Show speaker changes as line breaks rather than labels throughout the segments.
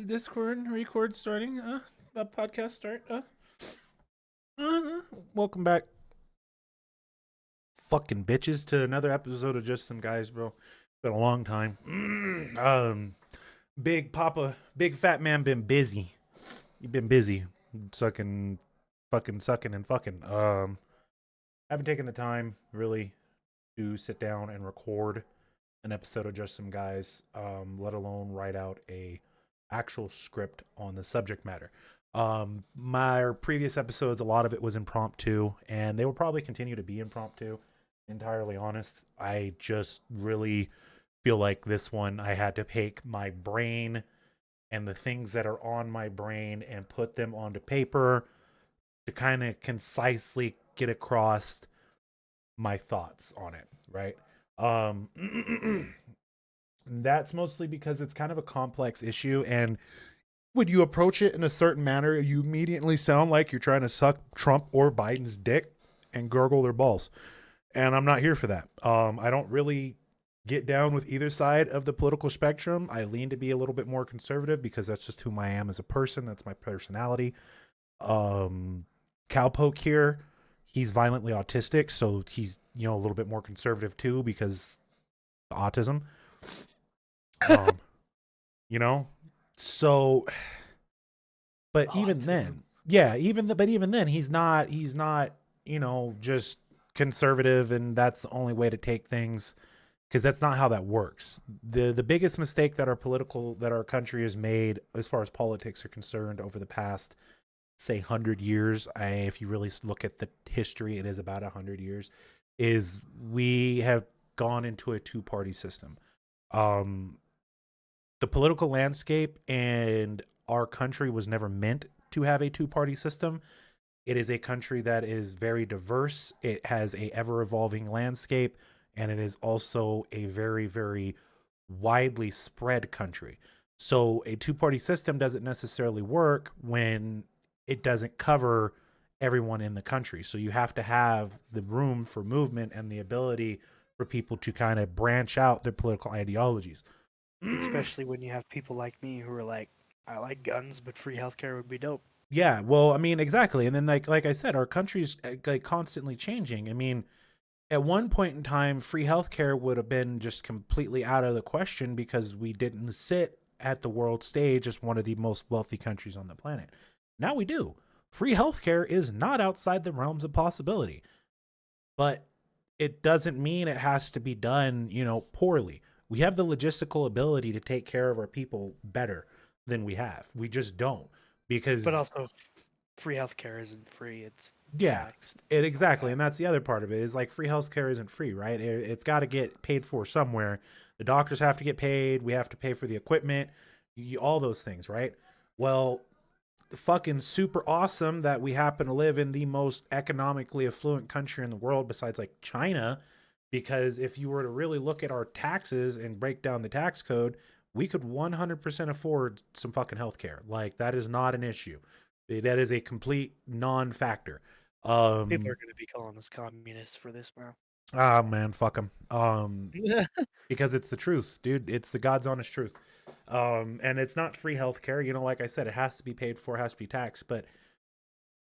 Discord record starting. A podcast start. Welcome back, fucking bitches, to another episode of Just Some Guys, bro. Been a long time. Big Papa, big fat man, been busy. You been busy, sucking, fucking sucking and fucking. Haven't taken the time really to sit down and record an episode of Just Some Guys. Let alone write out a actual script on the subject matter. My previous episodes, a lot of it was impromptu, and they will probably continue to be impromptu. Entirely honest, I just really feel like this one I had to take my brain and the things that are on my brain and put them onto paper to kind of concisely get across my thoughts on it, right? That's mostly because it's kind of a complex issue, and when you approach it in a certain manner, you immediately sound like you're trying to suck Trump or Biden's dick and gurgle their balls. And I'm not here for that. I don't really get down with either side of the political spectrum. I lean to be a little bit more conservative because that's just who I am as a person. That's my personality. Cowpoke here, he's violently autistic, so he's, a little bit more conservative too because autism. Um, you know, so, but even then, yeah, but even then, he's not, just conservative, and that's the only way to take things, because that's not how that works. The biggest mistake that our country has made as far as politics are concerned over the past, say, 100 years, if you really look at the history, it is about 100 years, is we have gone into a two-party system. The political landscape and our country was never meant to have a two-party system. It is a country that is very diverse. It has a ever-evolving landscape, and it is also a very, very widely spread country. So a two-party system doesn't necessarily work when it doesn't cover everyone in the country. So you have to have the room for movement and the ability for people to kind of branch out their political ideologies.
Especially when you have people like me who are like, I like guns, but free healthcare would be dope.
Yeah, well, I mean, exactly. And then like I said, our country's like constantly changing. I mean, at one point in time, free healthcare would have been just completely out of the question because we didn't sit at the world stage as one of the most wealthy countries on the planet. Now we do. Free healthcare is not outside the realms of possibility. But it doesn't mean it has to be done, poorly. We have the logistical ability to take care of our people better than we have. We just don't, because
But also, free healthcare isn't free; it's
yeah,
taxed.
exactly. And that's the other part of it, is like free healthcare isn't free, right? It's got to get paid for somewhere. The doctors have to get paid. We have to pay for the equipment, all those things, right? Well, fucking super awesome that we happen to live in the most economically affluent country in the world besides like China, because if you were to really look at our taxes and break down the tax code, we could 100% afford some fucking healthcare. Like, that is not an issue. That is a complete non-factor.
People are going to be calling us communists for this, bro.
Ah, man, fuck them. Because it's the truth, dude. It's the God's honest truth. And it's not free healthcare. Like I said, it has to be paid for, it has to be taxed. But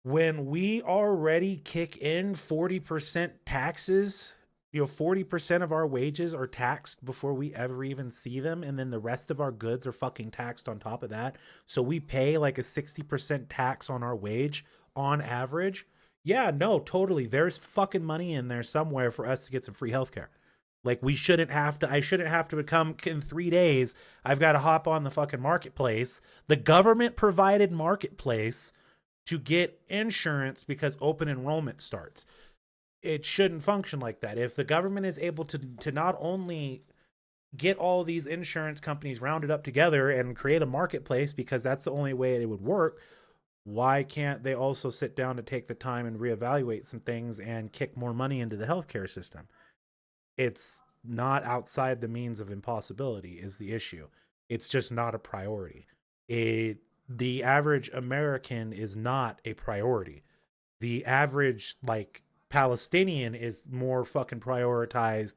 when we already kick in 40% taxes, 40% of our wages are taxed before we ever even see them. And then the rest of our goods are fucking taxed on top of that. So we pay like a 60% tax on our wage on average. Yeah, no, totally. There's fucking money in there somewhere for us to get some free healthcare. Like, I shouldn't have to become, in 3 days, I've got to hop on the fucking marketplace, the government provided marketplace, to get insurance because open enrollment starts. It shouldn't function like that. If the government is able to not only get all these insurance companies rounded up together and create a marketplace, because that's the only way it would work, why can't they also sit down to take the time and reevaluate some things and kick more money into the healthcare system? It's not outside the means of impossibility is the issue. It's just not a priority. The average American is not a priority. The average, like, Palestinian is more fucking prioritized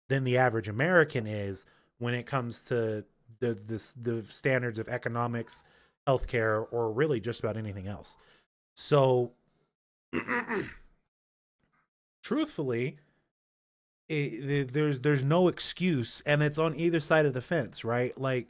than the average American is when it comes to the standards of economics, healthcare, or really just about anything else. So, truthfully, there's no excuse, and it's on either side of the fence, right? Like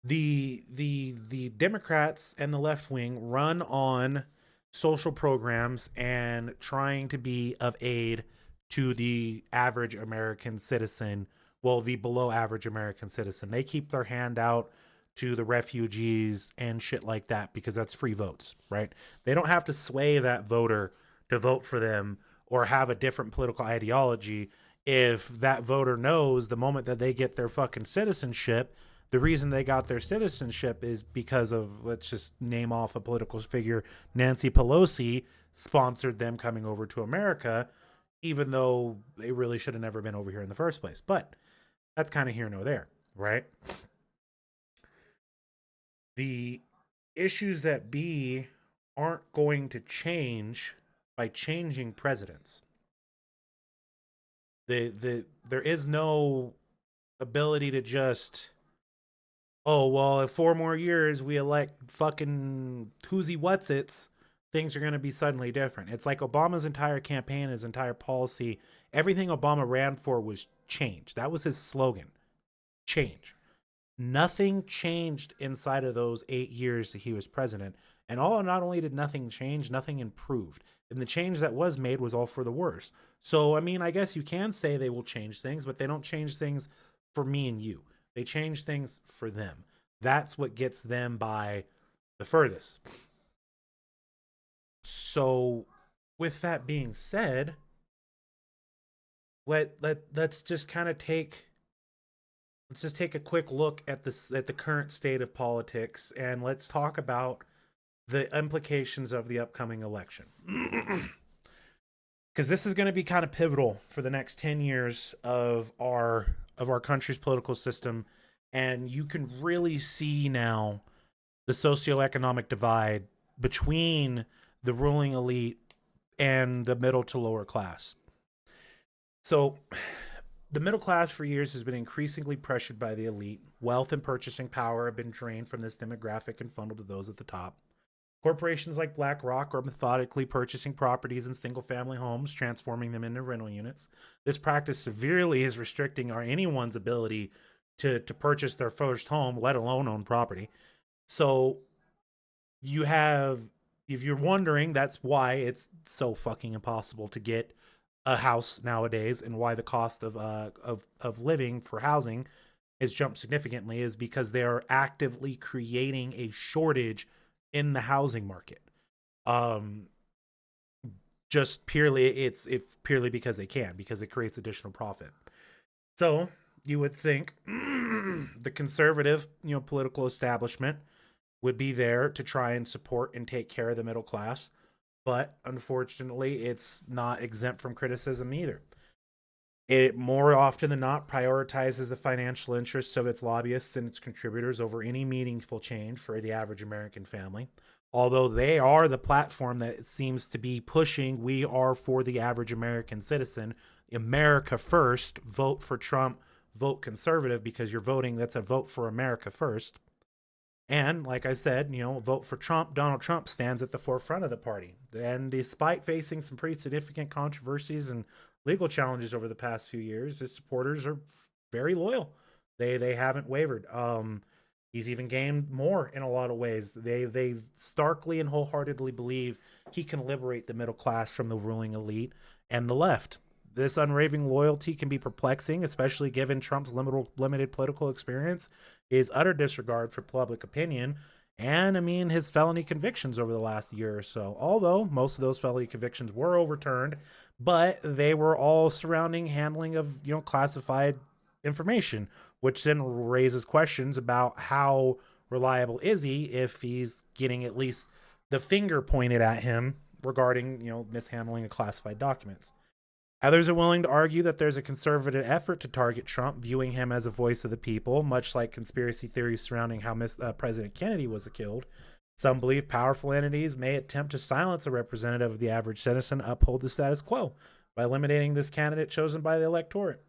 the Democrats and the left wing run on social programs and trying to be of aid to the average American citizen, well, the below average American citizen. They keep their hand out to the refugees and shit like that because that's free votes, right? They don't have to sway that voter to vote for them or have a different political ideology if that voter knows the moment that they get their fucking citizenship, the reason they got their citizenship is because of, let's just name off a political figure, Nancy Pelosi sponsored them coming over to America, even though they really should have never been over here in the first place. But that's kind of here nor there, right? The issues that be aren't going to change by changing presidents. There is no ability to just, oh well, if 4 more years we elect fucking who's what's its, things are going to be suddenly different. It's like Obama's entire campaign, his entire policy, everything Obama ran for was change. That was his slogan, change. Nothing changed inside of those 8 years that he was president. And not only did nothing change, nothing improved. And the change that was made was all for the worse. So, I mean, I guess you can say they will change things, but they don't change things for me and you. They change things for them. That's what gets them by the furthest. So, with that being said, let's just kind of take a quick look at the current state of politics, and let's talk about the implications of the upcoming election. Because this is going to be kind of pivotal for the next 10 years of our country's political system, and you can really see now the socioeconomic divide between the ruling elite and the middle to lower class. So the middle class for years has been increasingly pressured by the elite. Wealth and purchasing power have been drained from this demographic and funneled to those at the top. Corporations like BlackRock are methodically purchasing properties in single-family homes, transforming them into rental units. This practice severely is restricting anyone's ability to purchase their first home, let alone own property. So you have, if you're wondering, that's why it's so fucking impossible to get a house nowadays, and why the cost of living for housing has jumped significantly, is because they are actively creating a shortage in the housing market. Just purely, it's purely because they can, because it creates additional profit. So you would think the conservative, political establishment would be there to try and support and take care of the middle class, but unfortunately, it's not exempt from criticism either. It more often than not prioritizes the financial interests of its lobbyists and its contributors over any meaningful change for the average American family. Although they are the platform that seems to be pushing, we are for the average American citizen. America first, vote for Trump, vote conservative, because you're voting, that's a vote for America first. And like I said, vote for Trump. Donald Trump stands at the forefront of the party. And despite facing some pretty significant controversies and legal challenges over the past few years, his supporters are very loyal. They haven't wavered. He's even gained more in a lot of ways. They starkly and wholeheartedly believe he can liberate the middle class from the ruling elite and the left. This unwavering loyalty can be perplexing, especially given Trump's limited political experience, his utter disregard for public opinion, and his felony convictions over the last year or so. Although most of those felony convictions were overturned, but they were all surrounding handling of classified information, which then raises questions about how reliable is he if he's getting at least the finger pointed at him regarding mishandling of classified documents. Others are willing to argue that there's a conservative effort to target Trump, viewing him as a voice of the people, much like conspiracy theories surrounding how President Kennedy was killed. Some believe powerful entities may attempt to silence a representative of the average citizen, uphold the status quo by eliminating this candidate chosen by the electorate.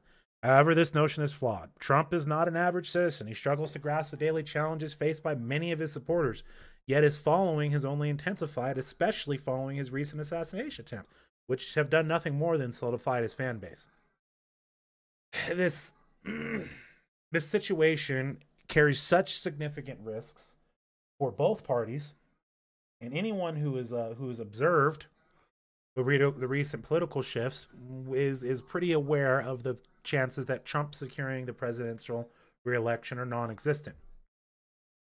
However, this notion is flawed. Trump is not an average citizen. He struggles to grasp the daily challenges faced by many of his supporters, yet his following has only intensified, especially following his recent assassination attempt, which have done nothing more than solidified his fan base. This this situation carries such significant risks for both parties, and anyone who has observed the recent political shifts is pretty aware of the chances that Trump securing the presidential reelection are non-existent.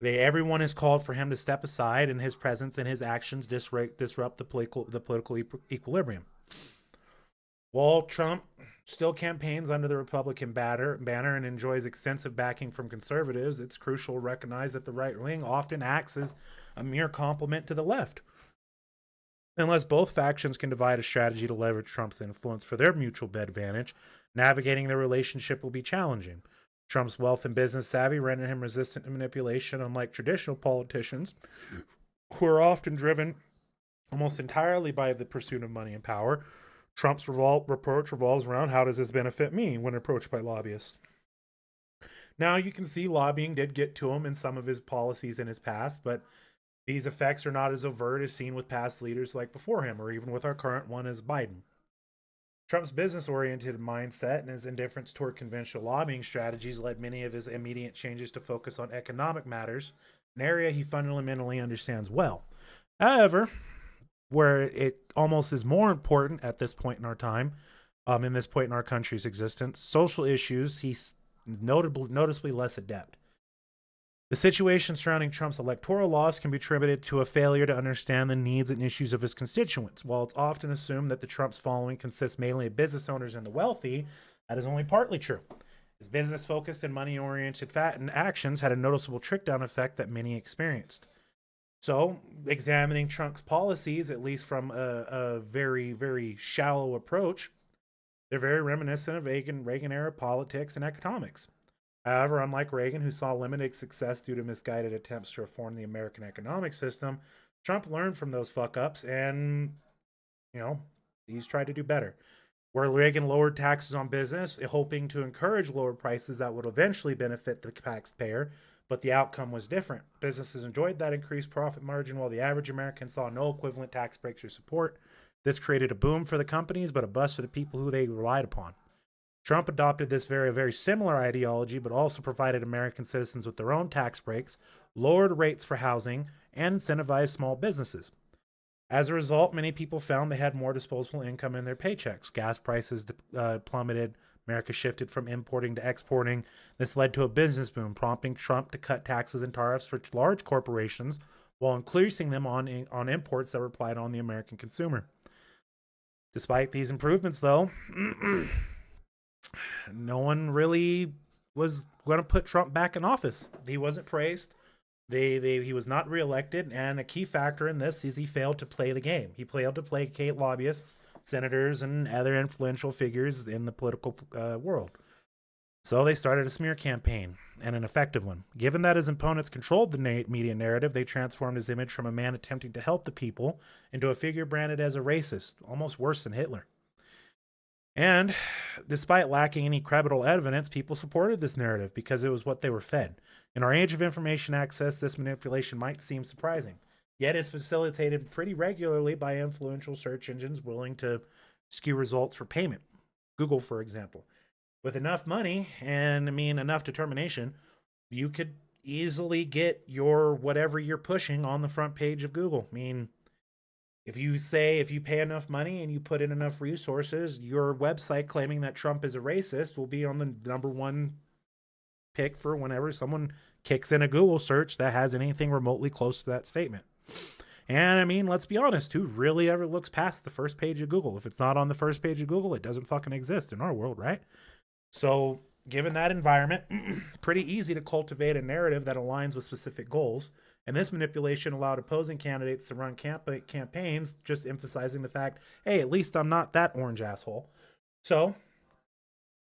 Everyone has called for him to step aside, and his presence and his actions disrupt the political equilibrium. While Trump still campaigns under the Republican banner and enjoys extensive backing from conservatives, it's crucial to recognize that the right wing often acts as a mere complement to the left. Unless both factions can devise a strategy to leverage Trump's influence for their mutual advantage, navigating the relationship will be challenging. Trump's wealth and business savvy render him resistant to manipulation, unlike traditional politicians, who are often driven almost entirely by the pursuit of money and power. Trump's approach revolves around, how does this benefit me, when approached by lobbyists. Now, you can see lobbying did get to him in some of his policies in his past, but these effects are not as overt as seen with past leaders like before him, or even with our current one as Biden. Trump's business-oriented mindset and his indifference toward conventional lobbying strategies led many of his immediate changes to focus on economic matters, an area he fundamentally understands well. However, where it almost is more important at this point in our time, in this point in our country's existence, social issues, he's noticeably less adept. The situation surrounding Trump's electoral loss can be attributed to a failure to understand the needs and issues of his constituents. While it's often assumed that the Trump's following consists mainly of business owners and the wealthy, that is only partly true. His business-focused and money-oriented actions had a noticeable trickle-down effect that many experienced. So, examining Trump's policies, at least from a very, very shallow approach, they're very reminiscent of Reagan-era politics and economics. However, unlike Reagan, who saw limited success due to misguided attempts to reform the American economic system, Trump learned from those fuck-ups and, he's tried to do better. Where Reagan lowered taxes on business, hoping to encourage lower prices that would eventually benefit the taxpayer, but the outcome was different. Businesses enjoyed that increased profit margin, while the average American saw no equivalent tax breaks or support. This created a boom for the companies, but a bust for the people who they relied upon. Trump adopted this very, very similar ideology, but also provided American citizens with their own tax breaks, lowered rates for housing, and incentivized small businesses. As a result, many people found they had more disposable income in their paychecks. Gas prices plummeted. America shifted from importing to exporting. This led to a business boom, prompting Trump to cut taxes and tariffs for large corporations while increasing them on imports that were applied on the American consumer. Despite these improvements, though, no one really was going to put Trump back in office. He wasn't praised. He was not reelected, and a key factor in this is he failed to play the game. He failed to placate lobbyists, senators, and other influential figures in the political world. So they started a smear campaign, and an effective one. Given that his opponents controlled the media narrative, they transformed his image from a man attempting to help the people into a figure branded as a racist, almost worse than Hitler. And despite lacking any credible evidence, people supported this narrative because it was what they were fed. In our age of information access, this manipulation might seem surprising, yet it's facilitated pretty regularly by influential search engines willing to skew results for payment. Google, for example. With enough money and enough determination, you could easily get your whatever you're pushing on the front page of Google. If you pay enough money and you put in enough resources, your website claiming that Trump is a racist will be on the number one pick for whenever someone kicks in a Google search that has anything remotely close to that statement. And let's be honest, who really ever looks past the first page of Google? If it's not on the first page of Google, it doesn't fucking exist in our world, right? So given that environment, pretty easy to cultivate a narrative that aligns with specific goals. And this manipulation allowed opposing candidates to run campaigns, just emphasizing the fact, hey, at least I'm not that orange asshole. So,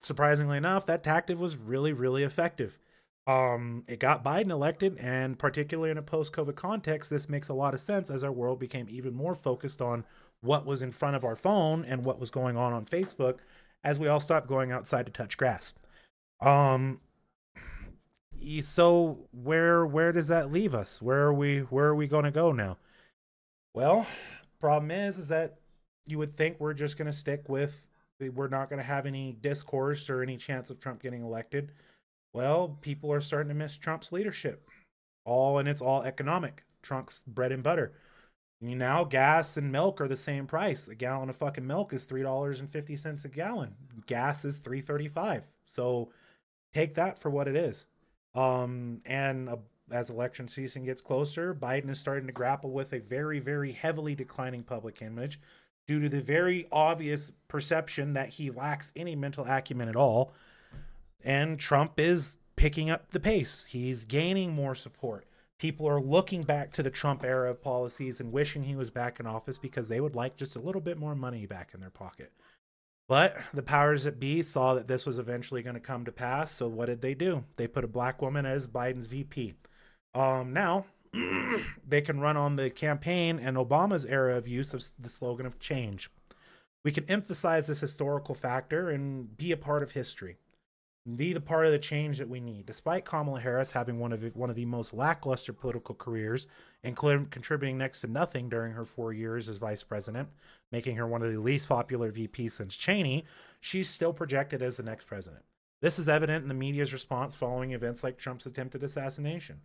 surprisingly enough, that tactic was really, really effective. It got Biden elected, and particularly in a post-COVID context, this makes a lot of sense as our world became even more focused on what was in front of our phone and what was going on Facebook, as we all stop going outside to touch grass. Um, so where does that leave us? Where are we going to go now? Well, problem is that you would think we're just going to stick with, we're not going to have any discourse or any chance of Trump getting elected. Well, people are starting to miss Trump's leadership. And it's all economic. Trump's bread and butter. Now gas and milk are the same price. A gallon of fucking milk is $3.50 a gallon. Gas is $3.35. So take that for what it is. As election season gets closer, Biden is starting to grapple with a very, very heavily declining public image due to the very obvious perception that he lacks any mental acumen at all. And Trump is picking up the pace. He's gaining more support. People are looking back to the Trump era of policies and wishing he was back in office because they would like just a little bit more money back in their pocket. But the powers that be saw that this was eventually going to come to pass. So what did they do? They put a black woman as Biden's VP. Now they can run on the campaign and Obama's era of use of the slogan of change. We can emphasize this historical factor and be a part of history. Be the part of the change that we need. Despite Kamala Harris having one of the most lackluster political careers, including contributing next to nothing during her 4 years as vice president, making her one of the least popular VPs since Cheney, she's still projected as the next president. This is evident in the media's response following events like Trump's attempted assassination.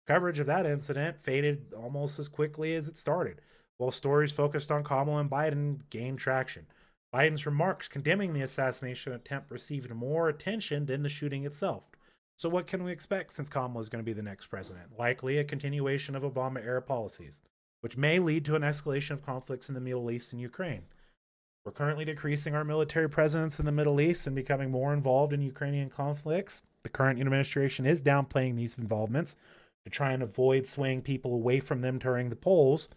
Coverage of that incident faded almost as quickly as it started, while stories focused on Kamala and Biden gained traction. Biden's remarks condemning the assassination attempt received more attention than the shooting itself. So what can we expect since Kamala is going to be the next president? Likely a continuation of Obama-era policies, which may lead to an escalation of conflicts in the Middle East and Ukraine. We're currently decreasing our military presence in the Middle East and becoming more involved in Ukrainian conflicts. The current administration is downplaying these involvements to try and avoid swaying people away from them during the polls.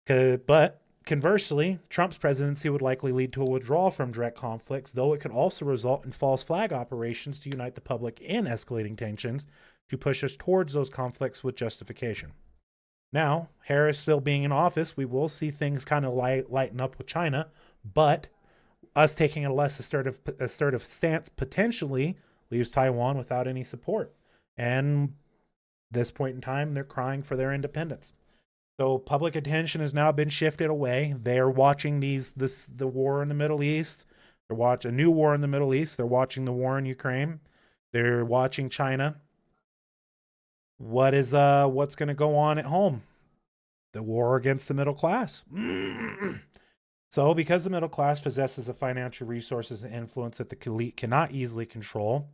But conversely, Trump's presidency would likely lead to a withdrawal from direct conflicts, though it could also result in false flag operations to unite the public in escalating tensions to push us towards those conflicts with justification. Now, Harris still being in office, we will see things kind of lighten up with China, but us taking a less assertive stance potentially leaves Taiwan without any support. And this point in time, they're crying for their independence. So public attention has now been shifted away. They are watching the war in the Middle East. They're watching a new war in the Middle East. They're watching the war in Ukraine. They're watching China. What's going to go on at home? The war against the middle class. So because the middle class possesses the financial resources and influence that the elite cannot easily control,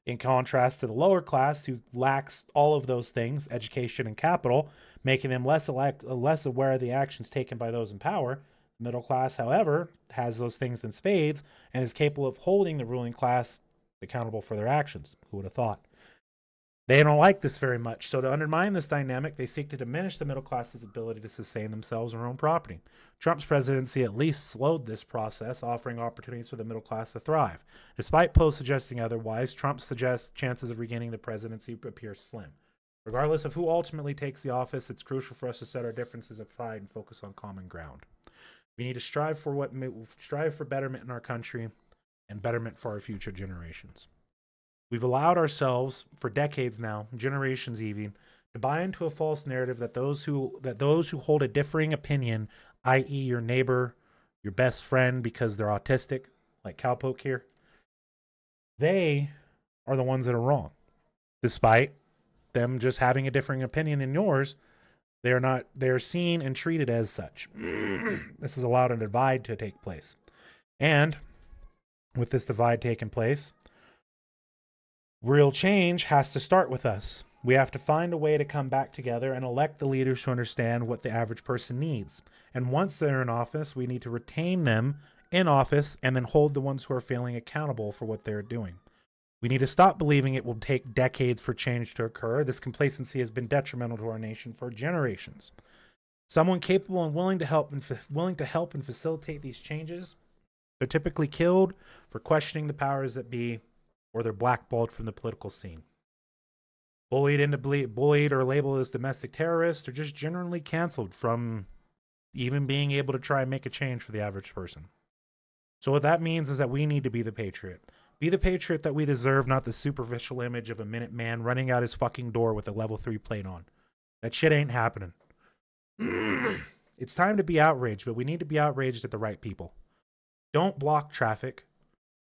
in contrast to the lower class who lacks all of those things, education and capital, making them less aware of the actions taken by those in power. The middle class, however, has those things in spades and is capable of holding the ruling class accountable for their actions. Who would have thought? They don't like this very much. So to undermine this dynamic, they seek to diminish the middle class's ability to sustain themselves and their own property. Trump's presidency at least slowed this process, offering opportunities for the middle class to thrive. Despite polls suggesting otherwise, Trump suggests chances of regaining the presidency appear slim. Regardless of who ultimately takes the office, it's crucial for us to set our differences aside and focus on common ground. We need to strive for betterment in our country and betterment for our future generations. We've allowed ourselves for decades now, generations even, to buy into a false narrative that those who hold a differing opinion, i.e., your neighbor, your best friend because they're autistic, like Cowpoke here, they are the ones that are wrong. Despite them just having a differing opinion than yours, they are not. They are seen and treated as such. This has allowed a divide to take place, and with this divide taking place, real change has to start with us. We have to find a way to come back together and elect the leaders who understand what the average person needs. And once they're in office, we need to retain them in office and then hold the ones who are failing accountable for what they're doing. We need to stop believing it will take decades for change to occur. This complacency has been detrimental to our nation for generations. Someone capable and willing to help and facilitate these changes, they're typically killed for questioning the powers that be, or they're blackballed from the political scene. Bullied or labeled as domestic terrorists, or just generally canceled from even being able to try and make a change for the average person. So what that means is that we need to be the patriot. Be the patriot that we deserve, not the superficial image of a minute man running out his fucking door with a level 3 plate on. That shit ain't happening. It's time to be outraged, but we need to be outraged at the right people. Don't block traffic.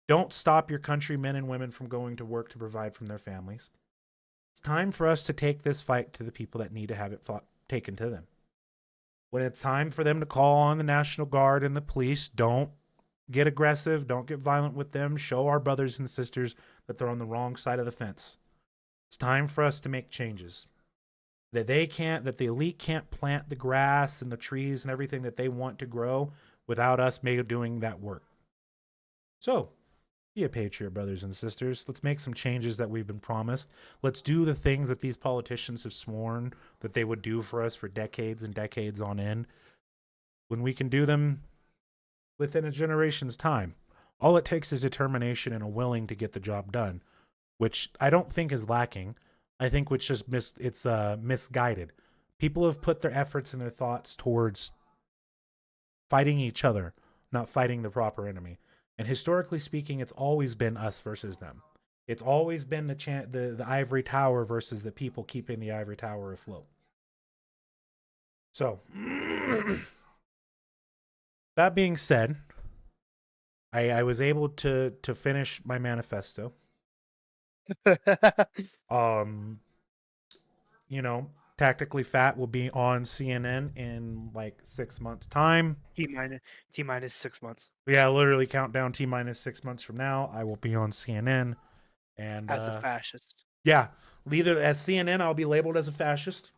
Don't stop your countrymen and women from going to work to provide from their families. It's time for us to take this fight to the people that need to have it taken to them. When it's time for them to call on the National Guard and the police, don't get aggressive. Don't get violent with them. Show our brothers and sisters that they're on the wrong side of the fence. It's time for us to make changes. That the elite can't plant the grass and the trees and everything that they want to grow without us doing that work. So, be a patriot, brothers and sisters. Let's make some changes that we've been promised. Let's do the things that these politicians have sworn that they would do for us for decades and decades on end. When we can do them within a generation's time. All it takes is determination and a willing to get the job done, which I don't think is lacking. I think it's misguided. People have put their efforts and their thoughts towards fighting each other, not fighting the proper enemy. And historically speaking, it's always been us versus them. It's always been the ivory tower versus the people keeping the ivory tower afloat. So, that being said, I was able to finish my manifesto. Tactically Fat will be on CNN in like 6 months time.
T minus 6 months.
Yeah, literally countdown T minus 6 months from now. I will be on CNN, and
as a fascist.
Yeah, either as CNN, I'll be labeled as a fascist.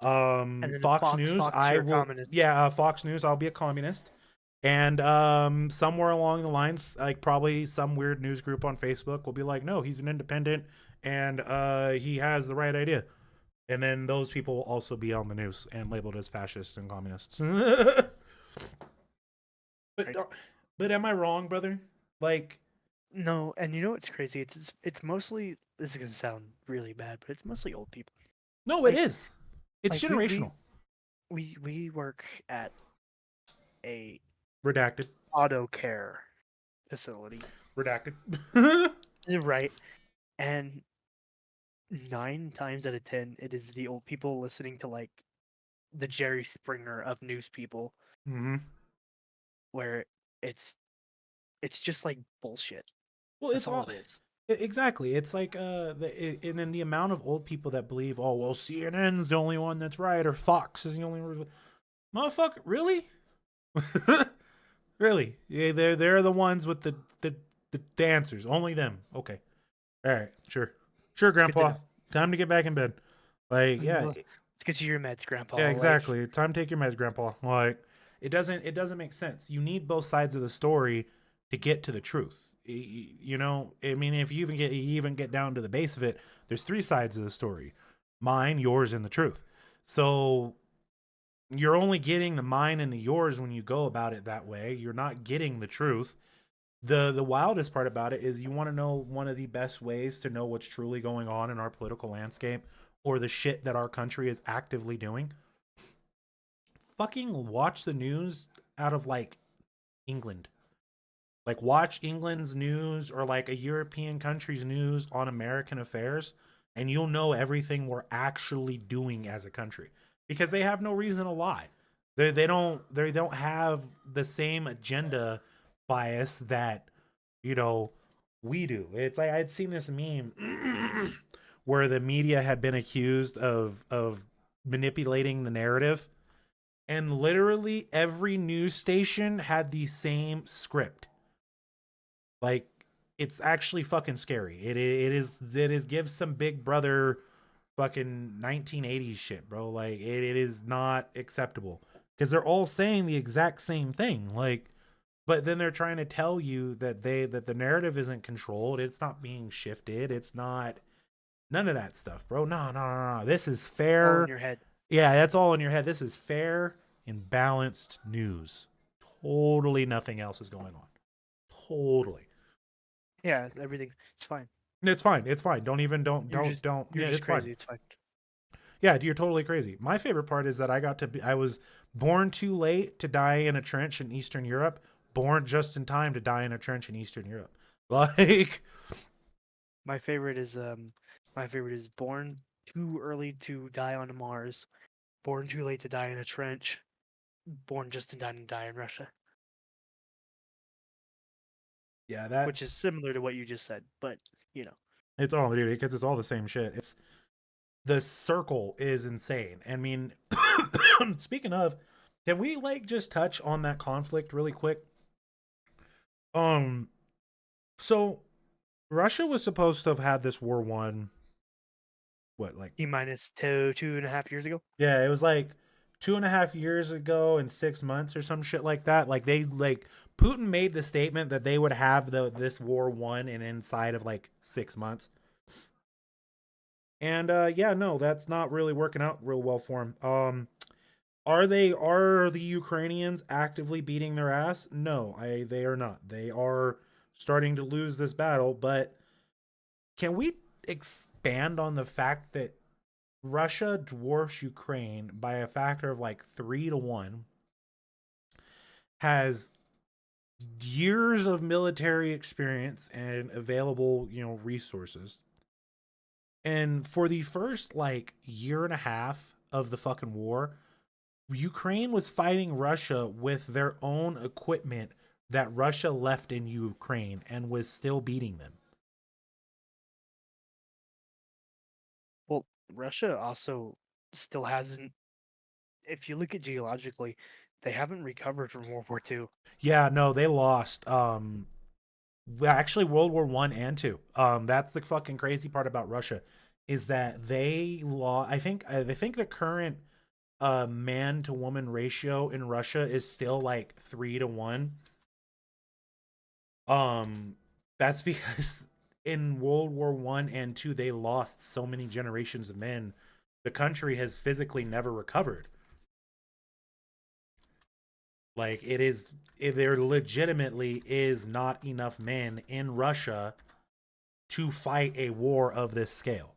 Fox News, I will. Communist. Yeah, Fox News, I'll be a communist. And somewhere along the lines, like probably some weird news group on Facebook will be like, no, he's an independent and he has the right idea. And then those people will also be on the news and labeled as fascists and communists. But am I wrong, brother? Like,
no, and you know what's crazy? It's mostly, this is gonna sound really bad, but it's mostly old people.
No, it is. It's generational.
We work at a
redacted
auto care facility.
Redacted.
Right. And 9 times out of 10, it is the old people listening to like the Jerry Springer of news people.
Mm-hmm.
Where it's just like bullshit.
Well, that's all it is. Exactly. It's like and then the amount of old people that believe, oh well, CNN's the only one that's right, or Fox is the only one. Motherfucker, really? Really? Yeah, they're the ones with the answers. Only them. Okay. All right. Sure, Grandpa. Time to get back in bed. Like, yeah.
Let's get you your meds, Grandpa.
Yeah, exactly. Like, time to take your meds, Grandpa. Like, it doesn't make sense. You need both sides of the story to get to the truth. You know, I mean, if you even get down to the base of it, there's 3 sides of the story: mine, yours, and the truth. So you're only getting the mine and the yours when you go about it that way. You're not getting the truth. The wildest part about it is you want to know one of the best ways to know what's truly going on in our political landscape or the shit that our country is actively doing. Fucking watch the news out of like England. Like, watch England's news or like a European country's news on American affairs, and you'll know everything we're actually doing as a country, because they have no reason to lie. They don't have the same agenda bias that, you know, we do. It's like I'd seen this meme where the media had been accused of manipulating the narrative, and literally every news station had the same script. Like, it's actually fucking scary. It is gives some Big Brother fucking 1980s shit, bro. Like, it is not acceptable, because they're all saying the exact same thing. Like, but then they're trying to tell you that the narrative isn't controlled. It's not being shifted. It's not none of that stuff, bro. No. This is fair.
All in your head.
Yeah, that's all in your head. This is fair and balanced news. Totally nothing else is going on. Totally.
Yeah, everything. It's fine.
It's fine. Don't.
You're
Yeah,
just
it's
crazy.
fine.
It's fine.
Yeah, you're totally crazy. My favorite part is that I was born too late to die in a trench in Eastern Europe, born just in time to die in a trench in Eastern Europe. Like,
My favorite is born too early to die on Mars, born too late to die in a trench, born just in time to die in Russia,
yeah, that
which is similar to what you just said, but you know.
it's all, dude, because it's all the same shit. It's the circle is insane. I mean, speaking of, can we like just touch on that conflict really quick? Um, so Russia was supposed to have had this war won. What, like,
T minus 2.5 years ago.
yeah, it was like 2.5 years ago and 6 months or some shit like that. Like they like Putin made the statement that they would have this war won and inside of like 6 months. And yeah, no, that's not really working out real well for him. Are the Ukrainians actively beating their ass? No, they are not. They are starting to lose this battle, but can we expand on the fact that Russia dwarfs Ukraine by a factor of like 3 to 1, has years of military experience and available, resources. And for the first like year and a half of the fucking war, Ukraine was fighting Russia with their own equipment that Russia left in Ukraine and was still beating them.
Well, Russia also still hasn't. If you look at geologically, they haven't recovered from World War II.
Yeah, no, they lost. Actually, World War I and II. That's the fucking crazy part about Russia, is that they lost. I think the current man to woman ratio in Russia is still like 3 to 1. That's because in World War I and II they lost so many generations of men. The country has physically never recovered. Like there legitimately is not enough men in Russia to fight a war of this scale.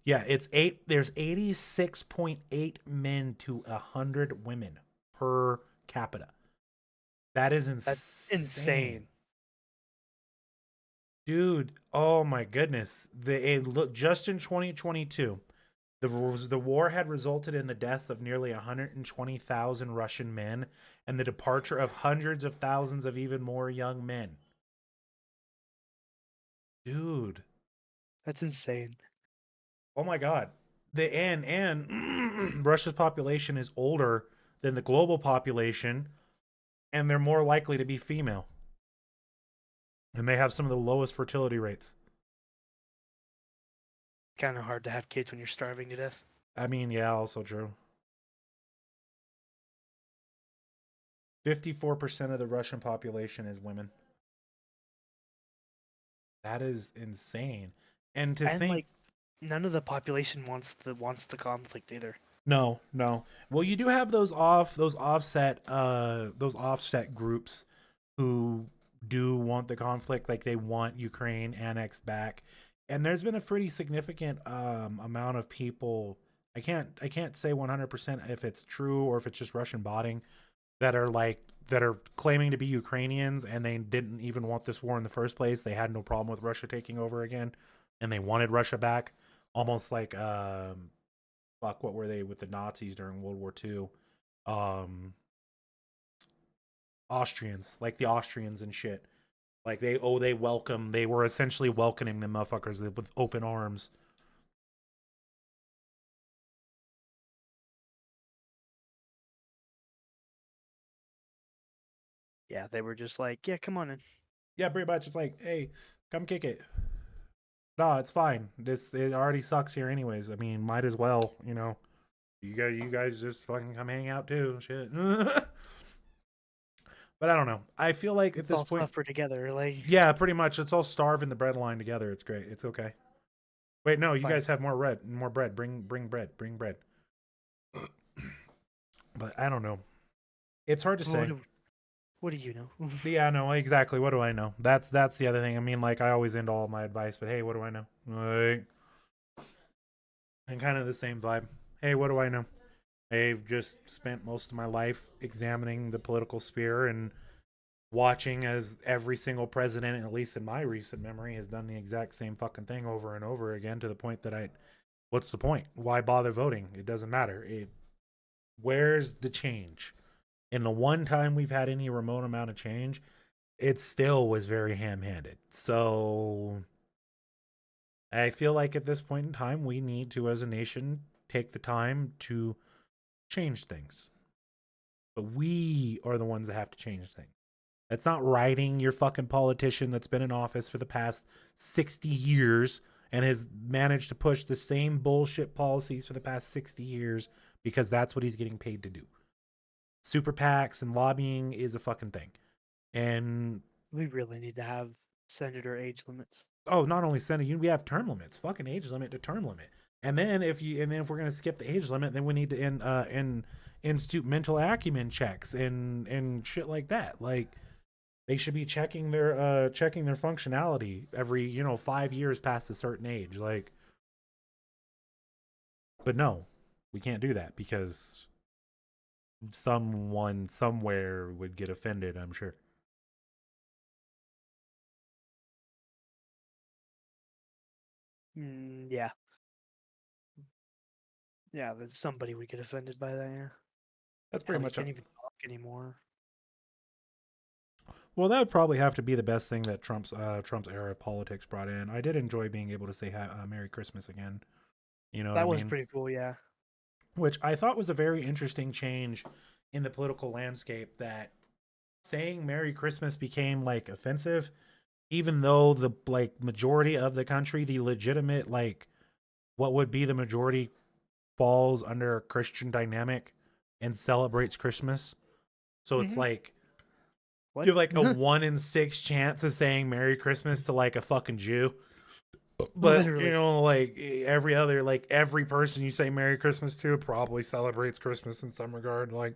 Yeah, there's 86.8 men to 100 women per capita. That is
That's
insane.
insane.
Dude, oh my goodness. Look, just in 2022, the war had resulted in the deaths of nearly 120,000 Russian men and the departure of hundreds of thousands of even more young men. Dude,
That's insane.
oh my god. And Russia's population is older than the global population, and they're more likely to be female. And they have some of the lowest fertility rates.
Kind of hard to have kids when you're starving to death.
I mean, yeah, also true. 54% of the Russian population is women. That is insane. And to
And
think,
like, none of the population wants the conflict either.
no, no. Well, you do have those offset groups who do want the conflict, like they want Ukraine annexed back. And there's been a pretty significant amount of people. I can't say 100% if it's true or if it's just Russian botting, that are claiming to be Ukrainians, and they didn't even want this war in the first place. They had no problem with Russia taking over again, and they wanted Russia back, almost like fuck, what were they with the Nazis during World War II? Um, Austrians, like the Austrians and shit. Like they were essentially welcoming the motherfuckers with open arms.
Yeah, they were just like, yeah, come on in.
Yeah, pretty much. It's like, hey, come kick it. No, it's fine. It already sucks here anyways. I mean, might as well, You guys just fucking come hang out too. Shit. But I don't know. I feel like at
Let's
this
all
point,
suffer together. Like,
yeah, pretty much. Let's all starve in the bread line together. It's great. It's okay. Wait, no, you
fine.
guys have more bread. More bread. Bring bread. Bring bread. But I don't know. It's hard to
What
say.
do, what do you know?
Yeah, no, exactly. What do I know? That's the other thing. I mean, like I always end all my advice, but hey, what do I know? Like, and kind of the same vibe. Hey, what do I know? I've just spent most of my life examining the political sphere and watching as every single president, at least in my recent memory, has done the exact same fucking thing over and over again to the point that what's the point? Why bother voting? It doesn't matter. Where's the change? And the one time we've had any remote amount of change, it still was very ham-handed. So I feel like at this point in time, we need to, as a nation, take the time to change things. But we are the ones that have to change things. That's not writing your fucking politician that's been in office for the past 60 years and has managed to push the same bullshit policies for the past 60 years because that's what he's getting paid to do. Super PACs and lobbying is a fucking thing. And
We really need to have senator age limits.
oh, not only Senate, we have term limits. Fucking age limit to term limit. And then if we're gonna skip the age limit, then we need to institute mental acumen checks and shit like that. Like they should be checking their functionality every 5 years past a certain age. Like, but no, we can't do that because someone somewhere would get offended. I'm sure.
Yeah. Yeah, there's somebody would get offended by that, yeah.
That's
Hell,
pretty
you
much.
can't even talk anymore.
Well, that would probably have to be the best thing that Trump's era of politics brought in. I did enjoy being able to say Merry Christmas again. You know what I
That was
mean?
pretty cool, yeah.
Which I thought was a very interesting change in the political landscape. That saying Merry Christmas became like offensive, even though the like majority of the country, the legitimate like what would be the majority, falls under a Christian dynamic and celebrates Christmas. So it's
Mhm.
like
What?
you have like a 1 in 6 chance of saying Merry Christmas to like a fucking Jew. But
Literally.
like every person you say Merry Christmas to probably celebrates Christmas in some regard. Like,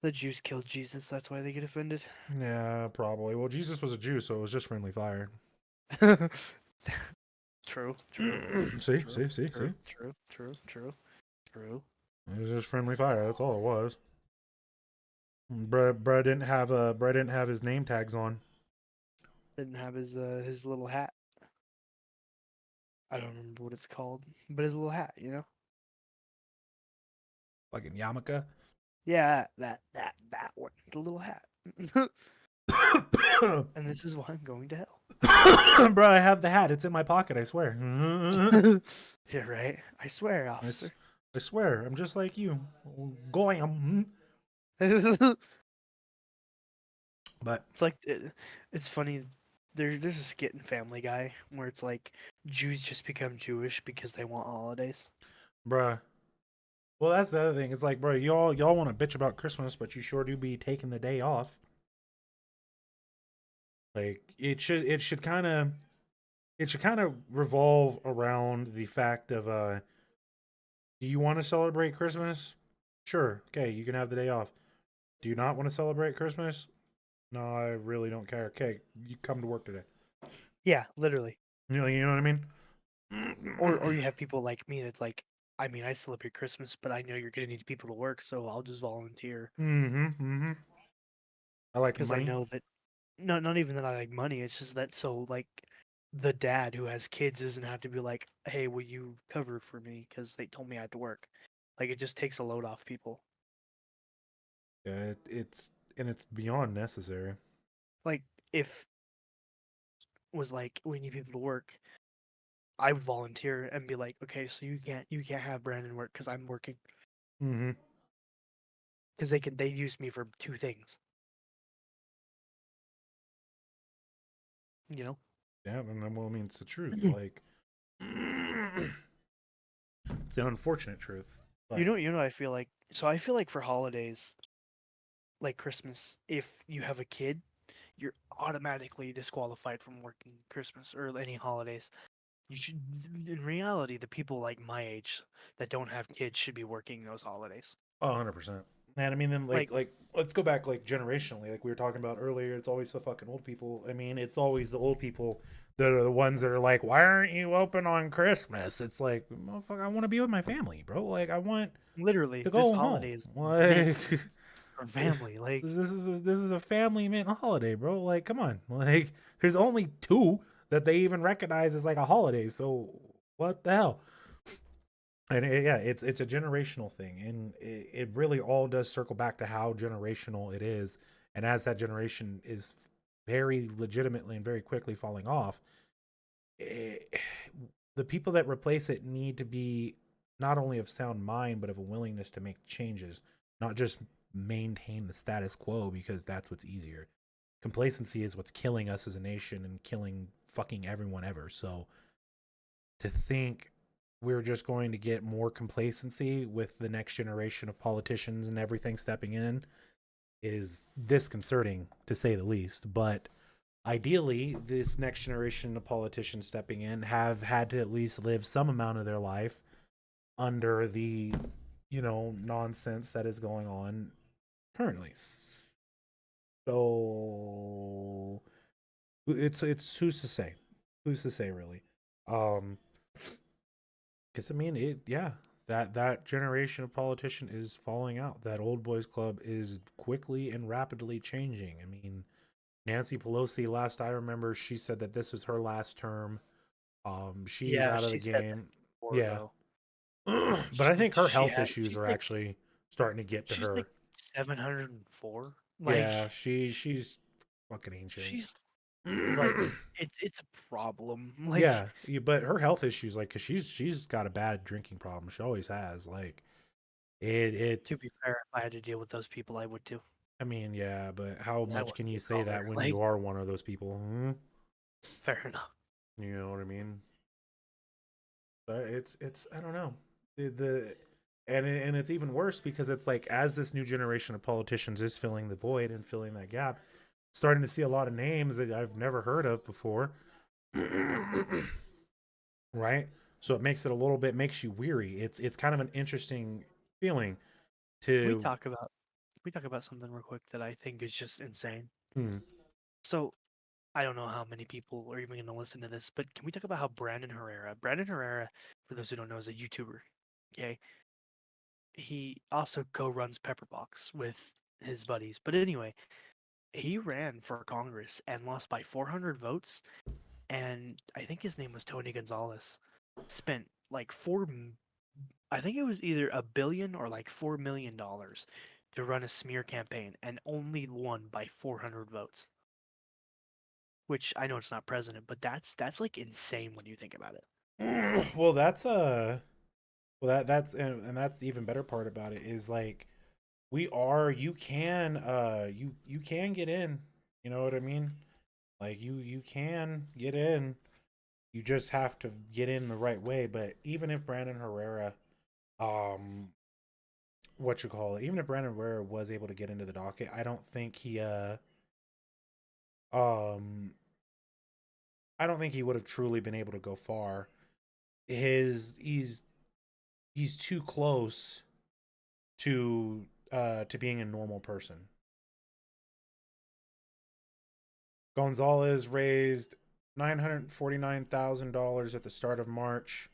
The Jews killed Jesus, that's why they get offended.
yeah, probably. Well, Jesus was a Jew, so it was just friendly fire.
True, true,
See,
true,
see, see, see.
true, true, true, true, true.
It was just friendly fire. That's all it was. Bruh didn't have his name tags on.
Didn't have his little hat. I don't remember what it's called, but his little hat, you know?
Fucking yarmulke.
Yeah, that one. The little hat. And this is why I'm going to hell.
Bro, I have the hat. It's in my pocket. I swear.
Yeah, right. I swear, officer.
I swear. I'm just like you. Goyam.
It's
But
like it's funny. There's a skit in Family Guy where it's like Jews just become Jewish because they want holidays.
bruh. Well, that's the other thing. It's like, bro, y'all want to bitch about Christmas, but you sure do be taking the day off. Like it should kind of revolve around the fact of do you want to celebrate Christmas? Sure. Okay, you can have the day off. Do you not want to celebrate Christmas? No, I really don't care. Okay, you come to work today.
Yeah, literally.
You know what I mean?
Or you have people like me that's like, I mean, I celebrate Christmas, but I know you're gonna need people to work, so I'll just volunteer
Mm-hmm. Mm-hmm. I like
because I
money.
know that. No, not even that I like money. It's just that so like the dad who has kids doesn't have to be like, hey, will you cover for me because they told me I had to work. Like it just takes a load off people.
Yeah, it's beyond necessary.
Like if was like we need people to work, I would volunteer and be like, okay, so you can't have Brandon work because I'm working
Mm-hmm.
because they use me for two things, you know.
Yeah, and then well, I mean, it's the truth. Like, it's the unfortunate truth. But
You know, I feel like so I feel like for holidays like Christmas, if you have a kid, you're automatically disqualified from working Christmas or any holidays. You should, in reality, the people like my age that don't have kids should be working those holidays.
100%. And I mean, then
Like,
like let's go back like generationally, like we were talking about earlier. It's always the fucking old people. I mean, it's always the old people They're the ones that are like, "Why aren't you open on Christmas?" It's like, motherfucker, I want to be with my family, bro. Like, I want
Literally,
to
this
go home.
holiday is meant
Like,
for family. Like,
this is a family meant holiday, bro. Like, come on. Like, there's only two that they even recognize as like a holiday. So what the hell? And yeah, it's a generational thing, and it really all does circle back to how generational it is. And as that generation is very legitimately and very quickly falling off, it, the people that replace it need to be not only of sound mind but of a willingness to make changes, not just maintain the status quo because that's what's easier. Complacency is what's killing us as a nation and killing fucking everyone ever. So to think we're just going to get more complacency with the next generation of politicians and everything stepping in is disconcerting to say the least. But ideally, this next generation of politicians stepping in have had to at least live some amount of their life under the, nonsense that is going on currently. So it's who's to say? Who's to say really? Um, because I mean, that generation of politician is falling out. That old boys club is quickly and rapidly changing. I mean, Nancy Pelosi, last I remember, she said that this was her last term. She's
yeah,
out of the
she said that
game.
before
Yeah,
though.
but I think her health
Had
issues are actually starting to get to
she's like
her.
704. Like,
Yeah, she's fucking ancient.
she's like, it's a problem. Like,
Yeah, but her health issues, like, cause she's got a bad drinking problem. She always has. Like, it.
to be fair, if I had to deal with those people, I would too.
I mean, yeah, but how
I
much
wouldn't
can
be
you
a
say
caller.
that when
Like,
you are one of those people? Hmm?
fair enough.
You know what I mean? But it's I don't know the and it's even worse because it's like as this new generation of politicians is filling the void and filling that gap, starting to see a lot of names that I've never heard of before, right? So it makes it a little bit makes you weary. It's kind of an interesting feeling
Can we
to.
talk about can we talk about something real quick that I think is just insane?
Hmm.
So I don't know how many people are even going to listen to this, but can we talk about how Brandon Herrera, for those who don't know, is a YouTuber. Okay, he also co-runs Pepperbox with his buddies. But anyway, he ran for Congress and lost by 400 votes. And I think his name was Tony Gonzalez. Spent like I think it was either a billion or like $4 million to run a smear campaign, and only won by 400 votes. Which I know it's not president, but that's like insane when you think about it.
Well, that's that's and that's the even better part about it is like we are you can you can get in. You know what I mean? Like you can get in. You just have to get in the right way. But even if Brandon Herrera, um, what you call it, even if Brandon Herrera was able to get into the docket, um, I don't think he would have truly been able to go far. His he's too close to being a normal person. Gonzalez raised $949,000 at the start of March,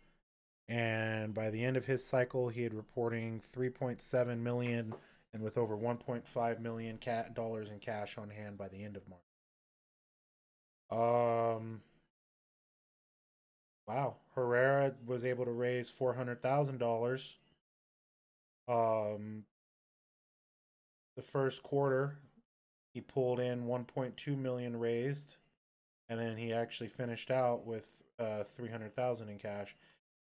and by the end of his cycle, he had reporting 3.7 million and with over 1.5 million dollars in cash on hand by the end of March. Wow, Herrera was able to raise $400,000. Um, the first quarter, he pulled in 1.2 million raised, and then he actually finished out with 300,000 in cash.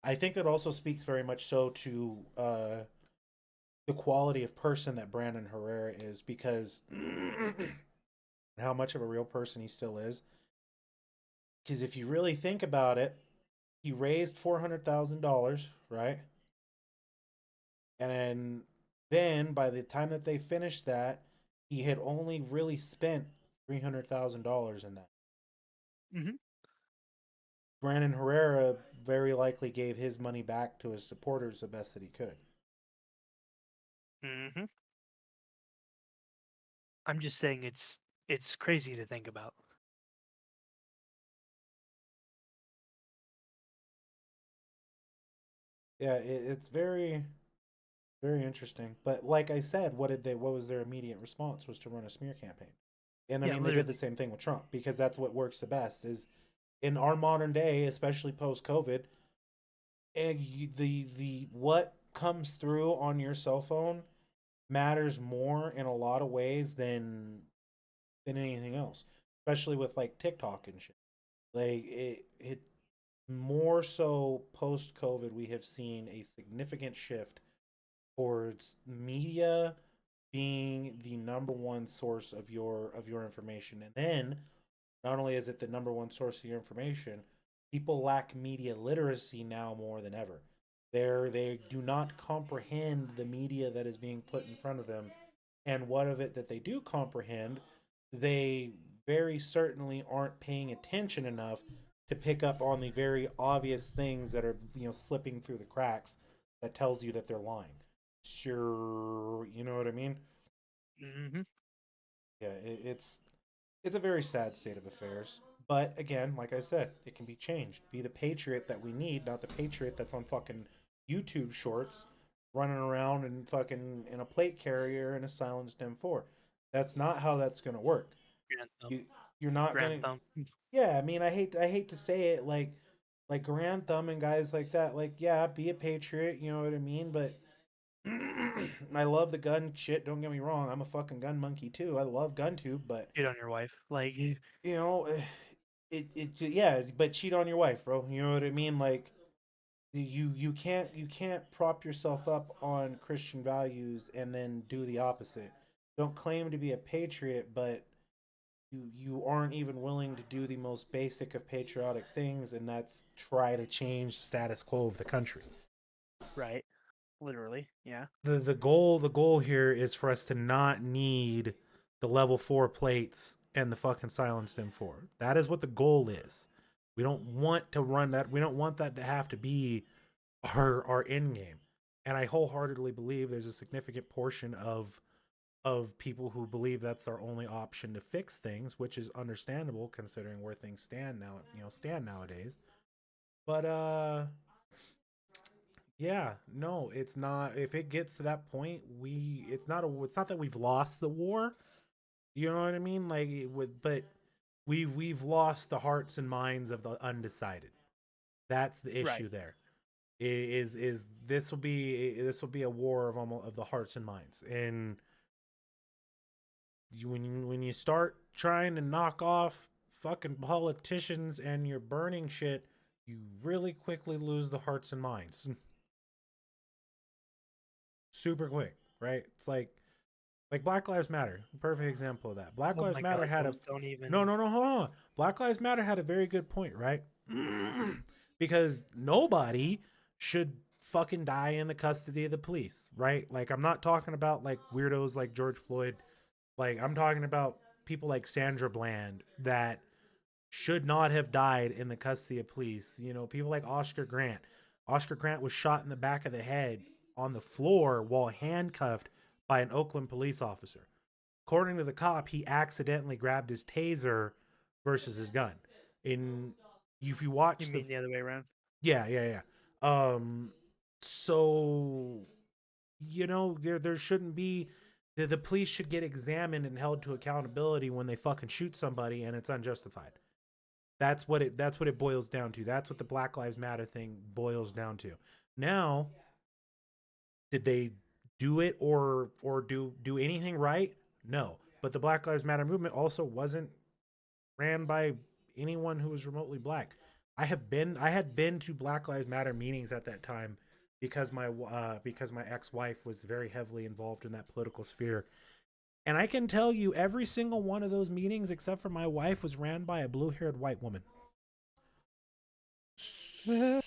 I think that also speaks very much so to the quality of person that Brandon Herrera is because how much of a real person he still is. Because if you really think about it, he raised $400,000, right? And then by the time that they finished that, he had only really spent $300,000 in that.
Hmm.
Brandon Herrera very likely gave his money back to his supporters the best that he could.
Hmm. I'm just saying it's crazy to think about.
Yeah, it's very, very interesting. But like I said, what was their immediate response was to run a smear campaign. And I
Yeah,
mean, they did the
literally.
same thing with Trump because that's what works the best is in our modern day, especially post COVID, and the what comes through on your cell phone matters more in a lot of ways than anything else, especially with like TikTok and shit. Like it more so post COVID, we have seen a significant shift towards media being the number one source of your information. And then not only is it the number one source of your information, people lack media literacy now more than ever. They do not comprehend the media that is being put in front of them, and what of it that they do comprehend, they very certainly aren't paying attention enough to pick up on the very obvious things that are slipping through the cracks that tells you that they're lying. Sure, you know what I mean?
Hmm.
Yeah, it's a very sad state of affairs. But again, like I said, it can be changed. Be the patriot that we need, not the patriot that's on fucking YouTube shorts, running around and fucking in a plate carrier and a silenced M4. That's not how that's gonna work.
Grand thumb.
You you're not
Grand
gonna.
thumb.
Yeah, I mean, I hate to say it, like Grand Thumb and guys like that. Like, yeah, be a patriot. You know what I mean? But I love the gun shit. Don't get me wrong. I'm a fucking gun monkey too. I love GunTube, but
Cheat on your wife. Like,
you know, yeah, but cheat on your wife, bro. You know what I mean? Like you can't prop yourself up on Christian values and then do the opposite. Don't claim to be a patriot, but you aren't even willing to do the most basic of patriotic things, and that's try to change the status quo of the country.
right. Literally. Yeah.
The goal here is for us to not need the level 4 plates and the fucking silenced M4. That is what the goal is. We don't want to run that. We don't want that to have to be our end game. And I wholeheartedly believe there's a significant portion of people who believe that's our only option to fix things, which is understandable considering where things stand nowadays. But yeah, no, it's not. If it gets to that point, it's not that we've lost the war. You know what I mean? Like but we've lost the hearts and minds of the undecided. That's the
Right.
issue there. Is this will be a war of almost of the hearts and minds. And when you start trying to knock off fucking politicians and you're burning shit, you really quickly lose the hearts and minds. Super quick, right? It's like Black Lives Matter, perfect example of that. Black
Oh
Lives
my
Matter
God.
had a
Don't
no,
even.
no, no, hold on. Black Lives Matter had a very good point, right? Because nobody should fucking die in the custody of the police, right? Like I'm not talking about like weirdos like George Floyd. Like I'm talking about people like Sandra Bland that should not have died in the custody of police. You know, people like Oscar Grant. Oscar Grant was shot in the back of the head on the floor while handcuffed by an Oakland police officer. According to the cop, he accidentally grabbed his taser versus his gun. In if you
You
watch the
mean the other way around?
yeah, yeah, yeah. So there shouldn't be the police should get examined and held to accountability when they fucking shoot somebody and it's unjustified. That's what it boils down to. That's what the Black Lives Matter thing boils down to. Now, did they do it or do anything right? No. But the Black Lives Matter movement also wasn't ran by anyone who was remotely black. I had been to Black Lives Matter meetings at that time because my ex-wife was very heavily involved in that political sphere. And I can tell you every single one of those meetings except for my wife was ran by a blue-haired white woman.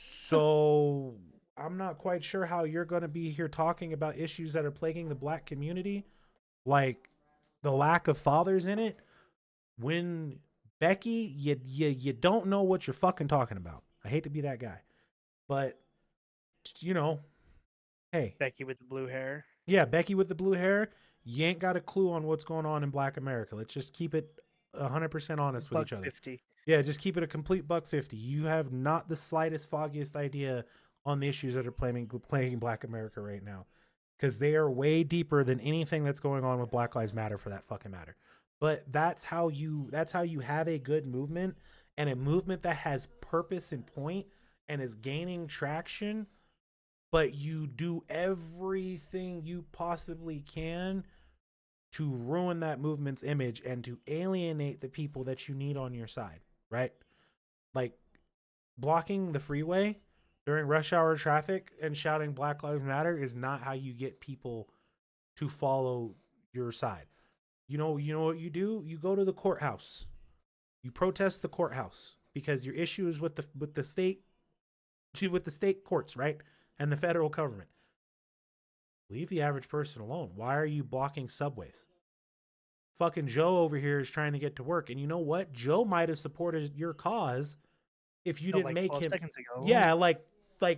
So I'm not quite sure how you're going to be here talking about issues that are plaguing the black community, like the lack of fathers in it, when Becky, you don't know what you're fucking talking about. I hate to be that guy, but you know, hey,
Becky with the blue hair.
yeah, Becky with the blue hair, you ain't got a clue on what's going on in Black America. Let's just keep it 100% honest with
Buck
each other.
50.
Yeah, just keep it a complete buck 50. You have not the slightest foggiest idea on the issues that are plaguing Black America right now, because they are way deeper than anything that's going on with Black Lives Matter, for that fucking matter. But that's how you have a good movement, and a movement that has purpose and point and is gaining traction, but you do everything you possibly can to ruin that movement's image and to alienate the people that you need on your side, right? Like blocking the freeway during rush hour traffic and shouting Black Lives Matter is not how you get people to follow your side. You know what you do? You go to the courthouse. You protest the courthouse because your issue is with the state courts, right? And the federal government. Leave the average person alone. Why are you blocking subways? Fucking Joe over here is trying to get to work. And you know what? Joe might have supported your cause if you didn't
like
make
12
him.
seconds ago.
Yeah, like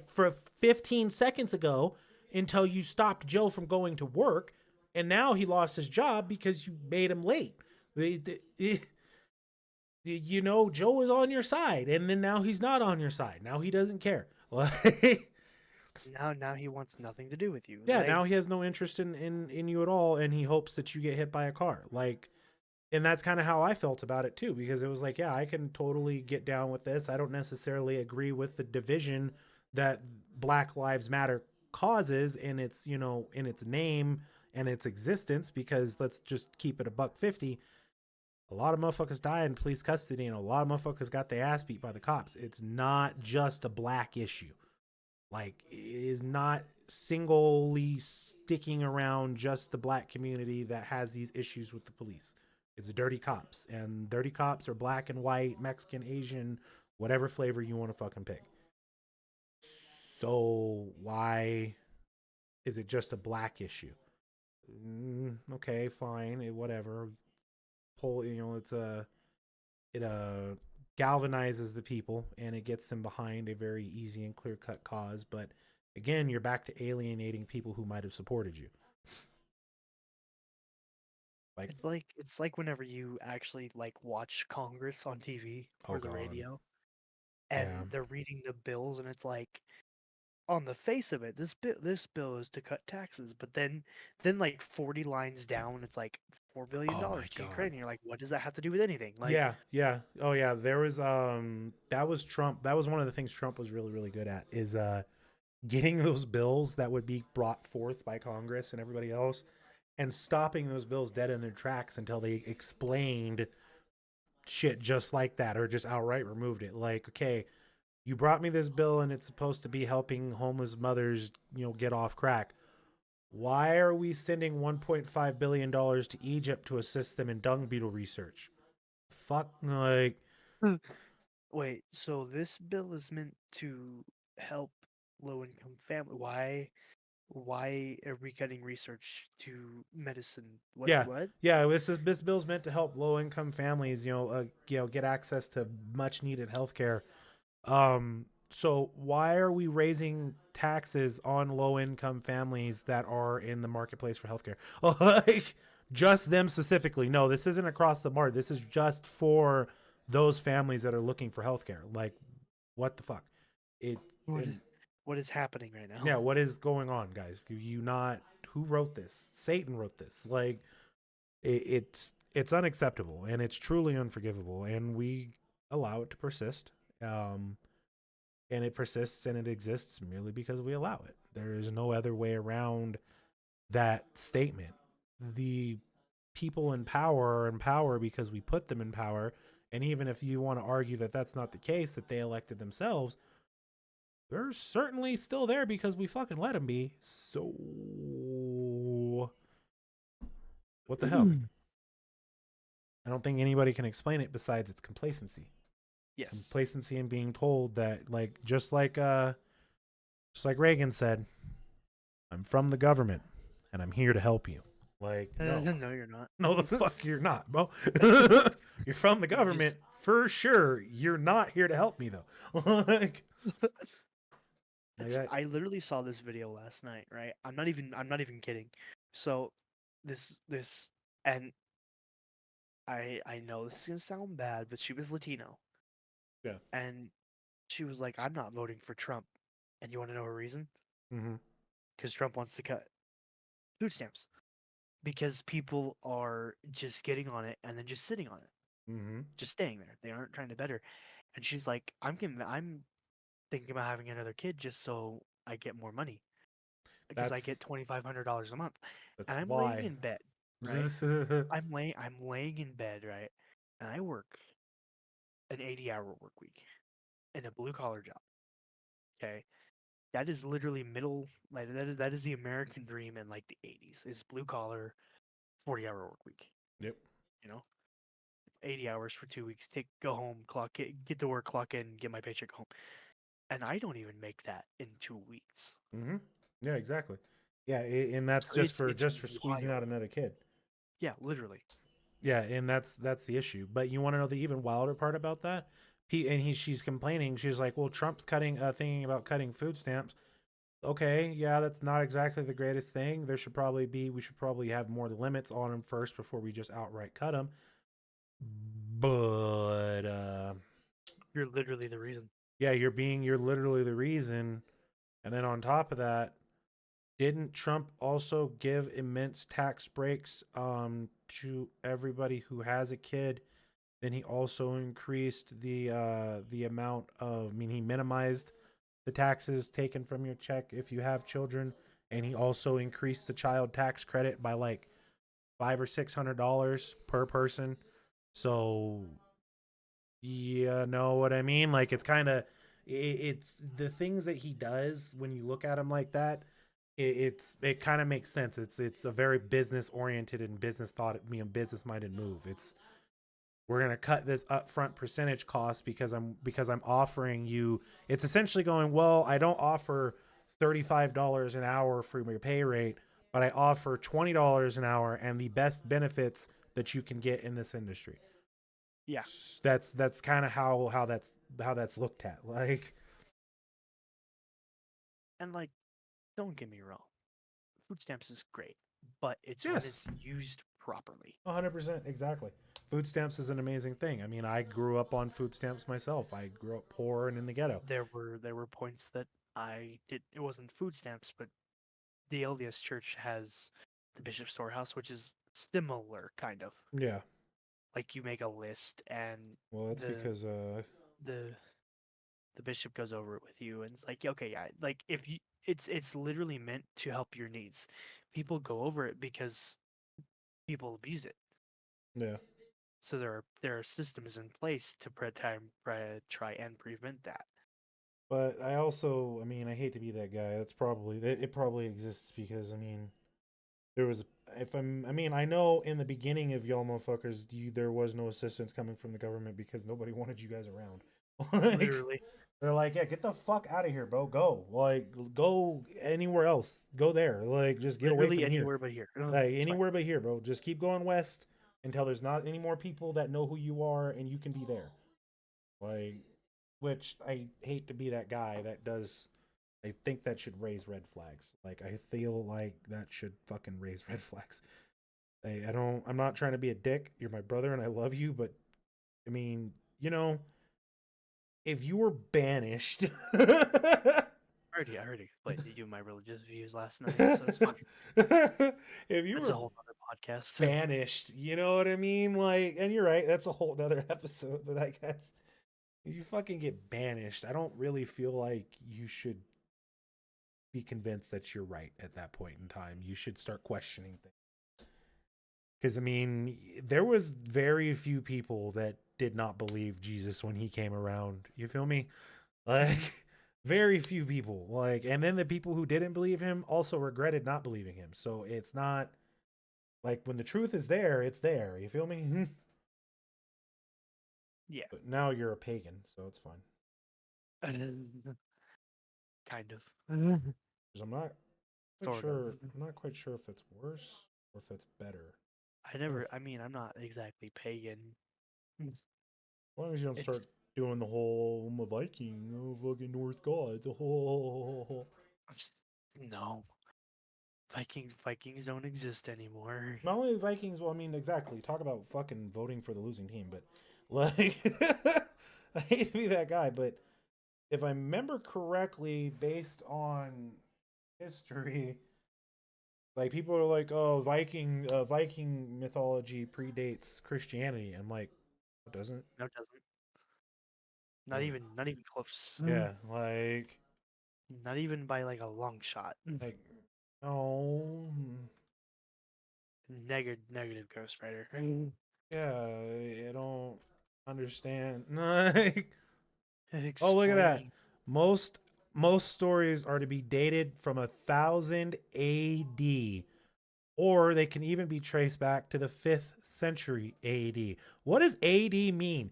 for 15 seconds ago, until you stopped Joe from going to work, and now he lost his job because you made him late. Joe is on your side, and then now he's not on your side. Now he doesn't care.
Now he wants nothing to do with you.
Yeah,
Like,
now he has no interest in you at all, and he hopes that you get hit by a car. Like, and that's kind of how I felt about it too, because it was like, yeah, I can totally get down with this. I don't necessarily agree with the division that Black Lives Matter causes in its, in its name and its existence, because let's just keep it a $1.50. A lot of motherfuckers died in police custody, and a lot of motherfuckers got their ass beat by the cops. It's not just a black issue. Like, it is not singly sticking around just the black community that has these issues with the police. It's dirty cops, and dirty cops are black and white, Mexican, Asian, whatever flavor you want to fucking pick. So why is it just a black issue? Okay, fine, whatever. It galvanizes the people, and it gets them behind a very easy and clear cut cause. But again, you're back to alienating people who might have supported you. Like,
it's like whenever you actually like watch Congress on TV
oh
or the
god,
radio,
yeah,
and they're reading the bills, and it's like, on the face of it, this bill is to cut taxes, but then like 40 lines down, it's like
oh my
$4 billion to
god,
Ukraine. And you're like, what does that have to do with anything? Like,
yeah, oh yeah. There was that was Trump. That was one of the things Trump was really really good at, is getting those bills that would be brought forth by Congress and everybody else, and stopping those bills dead in their tracks until they explained shit just like that, or just outright removed it. Like, okay, you brought me this bill and it's supposed to be helping homeless mothers, get off crack. Why are we sending $1.5 billion to Egypt to assist them in dung beetle research? Fuck, like,
wait, so this bill is meant to help low-income family. Why are we cutting research to medicine? What
yeah,
what?
yeah. This bill's meant to help low income families, get access to much needed healthcare. So why are we raising taxes on low income families that are in the marketplace for healthcare? Like, just them specifically? No, this isn't across the board. This is just for those families that are looking for healthcare. Like, what the fuck? It
What is
and
what is happening right
Yeah,
now?
what is going on, guys? You not Who wrote this? Satan wrote this. Like, it's unacceptable, and it's truly unforgivable, and we allow it to persist. And it persists and it exists merely because we allow it. There is no other way around that statement. The people in power are in power because we put them in power. And even if you want to argue that that's not the case, that they elected themselves, they're certainly still there because we fucking let them be. So, what the hell? I don't think anybody can explain it besides its complacency.
Yes.
Complacency in being told that, like, just like Reagan said, I'm from the government and I'm here to help you. Like, no.
No, you're not.
No, the fuck you're not, bro. You're from the
You
government
just
for sure. You're not here to help me though. like,
I literally saw this video last night, right? I'm not even kidding. So this and I know this is gonna sound bad, but she was Latino,
yeah.
and she was like, I'm not voting for Trump. And you want to know a reason?
Mm-hmm.
Because Trump wants to cut food stamps. Because people are just getting on it and then just sitting on it,
Mm-hmm.
just staying there. They aren't trying to better. And she's like, I'm thinking about having another kid just so I get more money because I get
That's
$2,500 a month.
that's
And I'm laying
why.
in bed, right? I'm laying in bed, right? And I work an 80-hour work week in a blue collar job. Okay. That is literally middle, like that is the American dream in like the 80s. Is blue collar 40-hour work week.
Yep.
You know, 80 hours for 2 weeks, go home, clock it, get to work, clock in, get my paycheck home. And I don't even make that in 2 weeks.
Mm-hmm. Yeah, exactly. Yeah, and that's
So
just
it's
for
it's
squeezing out
wild.
another kid.
Yeah, literally.
Yeah, and that's the issue. But you want to know the even wilder part about that? She's complaining. She's like, "Well, Trump's thinking about cutting food stamps." Okay, yeah, that's not exactly the greatest thing. We should probably have more limits on them first before we just outright cut them. But
You're literally the reason.
yeah, you're literally the reason. And then on top of that, didn't Trump also give immense tax breaks to everybody who has a kid? Then he also increased the amount of, I mean, he minimized the taxes taken from your check if you have children, and he also increased the child tax credit by like $500 or $600 per person. So yeah, know what I mean? Like it's kind of it's the things that he does when you look at him like that. It kind of makes sense. It's a very business oriented and business thought, business minded move. It's we're gonna cut this upfront percentage cost because I'm offering you. It's essentially going, well, I don't offer $35 an hour for your pay rate, but I offer $20 an hour and the best benefits that you can get in this industry.
Yeah.
That's kind of how that's looked at. Like
And like, don't get me wrong. Food stamps is great, but it's when
yes,
it's used properly.
100% exactly. Food stamps is an amazing thing. I mean, I grew up on food stamps myself. I grew up poor and in the ghetto.
There were points that I did. It wasn't food stamps, but the LDS Church has the Bishop Storehouse, which is similar, kind of.
Yeah.
Like you make a list, and
Well, that's
the
because
the the bishop goes over it with you, and it's like, okay, yeah, like if you, it's literally meant to help your needs. People go over it because people abuse it.
yeah.
So there are systems in place to try and prevent that.
But I mean, I hate to be that guy. It probably exists because I mean, there was I mean, I know in the beginning of y'all motherfuckers, there was no assistance coming from the government because nobody wanted you guys around. Like
Literally,
they're like, yeah, get the fuck out of here, bro. Go, like, go anywhere else. Go there. Like, just get away
literally
from here.
anywhere but here.
Like
It's fine.
anywhere but here, bro. Just keep going west until there's not any more people that know who you are and you can be there. Like, which I hate to be that guy that does. I think that should raise red flags. Like, I feel like that should fucking raise red flags. I don't. I'm not trying to be a dick. You're my brother, and I love you. But I mean, if you were banished,
I already explained to you my religious views last night, so it's fine.
if you
It's a
were
whole other podcast.
banished, you know what I mean? Like, and you're right. That's a whole other episode. But I guess if you fucking get banished, I don't really feel like you should be convinced that you're right at that point in time. You should start questioning things. Because I mean, there was very few people that did not believe Jesus when he came around. You feel me? Like very few people. Like, and then the people who didn't believe him also regretted not believing him. So it's not like when the truth is there, it's there. You feel me?
Yeah,
But now you're a pagan, so it's fine.
kind of,
Because I'm not quite
sort of.
sure. I'm not quite sure if it's worse or if it's better.
I
Ugh.
never. I mean, I'm not exactly pagan.
As long as you don't start
It's
doing the whole I'm a Viking, oh fucking Norse gods. Oh.
no. Vikings don't exist anymore.
Not only Vikings, well, I mean, exactly. Talk about fucking voting for the losing team, but like, I hate to be that guy, but if I remember correctly, based on history, like people are like, "Oh, Viking mythology predates Christianity." I'm like, it doesn't.
No, it doesn't.
Doesn't.
Not even close.
Yeah, like,
Not even by like a long shot.
like, no.
Negative Ghost Rider.
Yeah, I don't understand. Like, oh, look at that.
Explain.
Most most stories are to be dated from 1000 AD, or they can even be traced back to the 5th century AD. What does AD mean?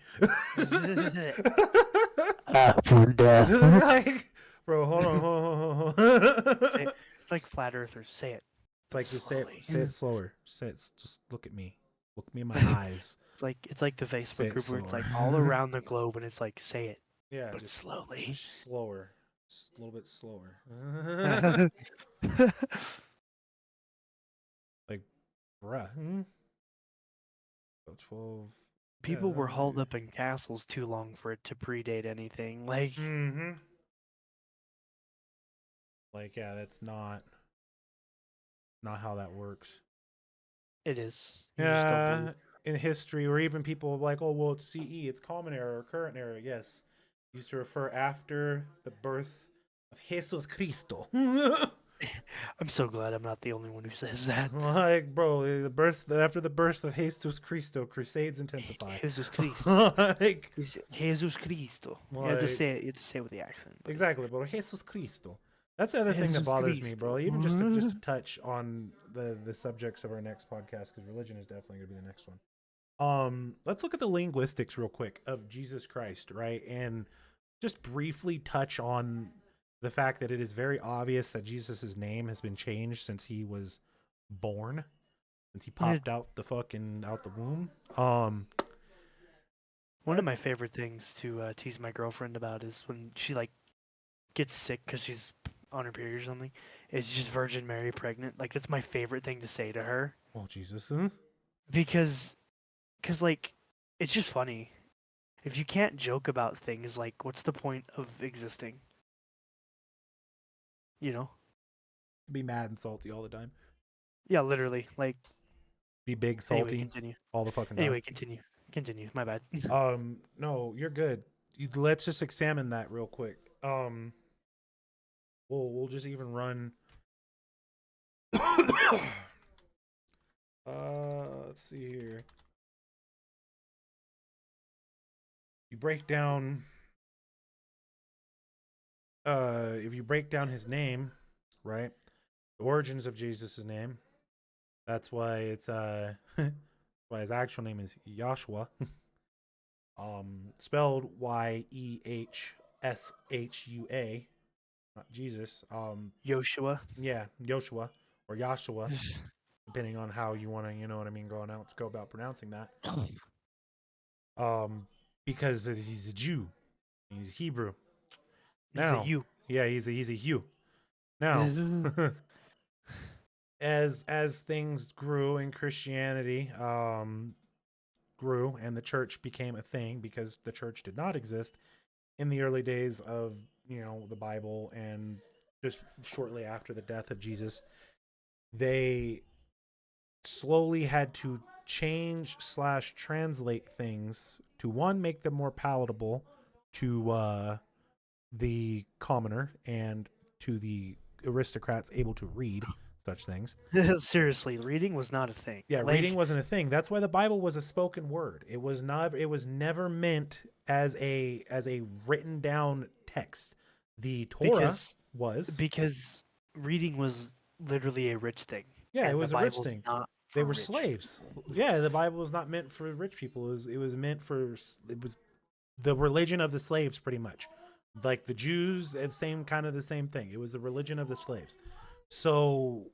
Like, bro, hold on, hold on, hold on.
It's like flat earthers. Say it,
It's
but
like just
slowly.
say it slower. Just look at me. Look me in my eyes.
It's like the
Say
Facebook
it
group where it's
slower.
like all around the globe, and it's like say it,
Yeah,
but slowly.
just slower. Just a little bit slower. Like, bruh. So 12.
People were hauled up in castles too long for it to predate anything. Like
Mm-hmm. Like, yeah, that's not how that works.
it is. You just don't
Yeah,
believe.
in history, or even people like, oh, well, it's CE, it's Common Era or Current Era. Yes, used to refer after the birth of Jesus Cristo.
I'm so glad I'm not the only one who says that.
Like, bro, after the birth of Jesus Cristo, crusades intensify.
Jesus Cristo.
like,
Jesus Cristo. You have to
like
say it. You have to say it with the accent. Buddy.
exactly, bro. Jesus Cristo. That's the other thing that
Jesus
bothers me,
Cristo.
bro. Even just to touch on the subjects of our next podcast, because religion is definitely gonna be the next one. Let's look at the linguistics real quick of Jesus Christ, right? And just briefly touch on the fact that it is very obvious that Jesus' name has been changed since he was born, since he popped out the womb.
One of my favorite things to tease my girlfriend about is when she like gets sick because she's on her period or something. Is just Virgin Mary pregnant. Like that's my favorite thing to say to her
Oh Jesus.
because like it's just funny. If you can't joke about things, like what's the point of existing? You know?
Be mad and salty all the time.
Yeah, literally. Like
Be big
anyway,
salty
continue.
all the fucking time.
Anyway, continue. Continue. My bad.
No, you're good. Let's just examine that real quick. We'll just even run. Let's see here. You break down. If you break down his name, right? The origins of Jesus' name. That's why it's why his actual name is Yahshua. Spelled Yehshua, not Jesus.
Joshua.
Yeah, Joshua or Yahshua, depending on how you want to, you know what I mean, go about pronouncing that. Um, because he's a Jew, he's Hebrew.
He's a
Now,
you.
yeah, he's a Hugh. Now, as things grew in Christianity, grew and the church became a thing because the church did not exist in the early days of the Bible, and just shortly after the death of Jesus, they slowly had to change / translate things to, one, make them more palatable to the commoner and to the aristocrats able to read such things.
Seriously, reading was not a thing.
Yeah,
Like,
reading wasn't a thing. That's why the Bible was a spoken word. It was never meant as a written down text. The Torah was.
because reading was literally a rich thing.
Yeah, it
And the
was a rich
Bible's
thing.
not
They
for
were
rich
slaves.
people.
Yeah, the Bible was not meant for rich people. It was meant for, it was the religion of the slaves, pretty much. Like the Jews, it's the same thing. It was the religion of the slaves. So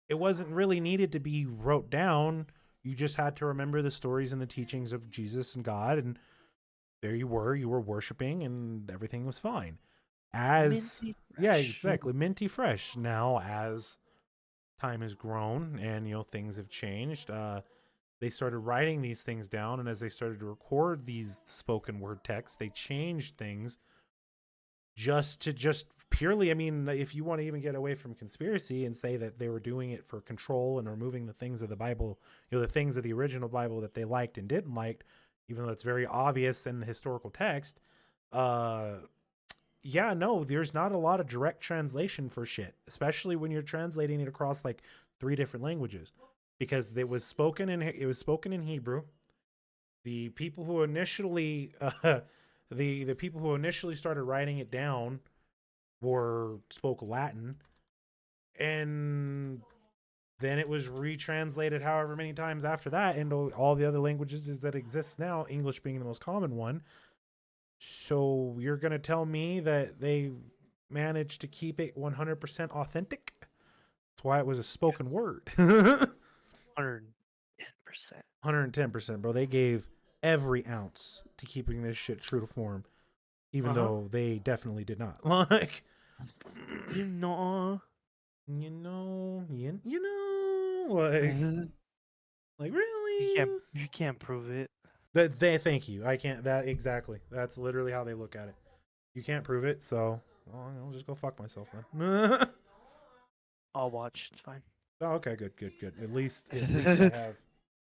it wasn't really needed to be wrote down. You just had to remember the stories and the teachings of Jesus and God, and there you were worshiping, and everything was fine. As
Minty
Yeah,
fresh.
exactly, minty fresh. Now, as time has grown and things have changed, they started writing these things down, and as they started to record these spoken word texts, they changed things just purely, I mean, if you want to even get away from conspiracy and say that they were doing it for control and removing the things of the Bible, the things of the original Bible that they liked and didn't like, even though it's very obvious in the historical text, uh yeah, no, there's not a lot of direct translation for shit, especially when you're translating it across like 3 different languages, because it was spoken in Hebrew. The people who initially the people who initially started writing it down were spoke Latin, and then it was retranslated however many times after that into all the other languages that exist now, English being the most common one. So you're going to tell me that they managed to keep it 100% authentic? That's why it was a spoken
Yes.
word.
110%.
110%, bro. They gave every ounce to keeping this shit true to form, even
Uh-huh.
though they definitely did not. Like,
You know.
like, like really?
You can't prove it.
Thank you. I can't. That exactly. That's literally how they look at it. You can't prove it, so well, I'll just go fuck myself then.
I'll watch. It's fine.
Oh, okay, good. At least I have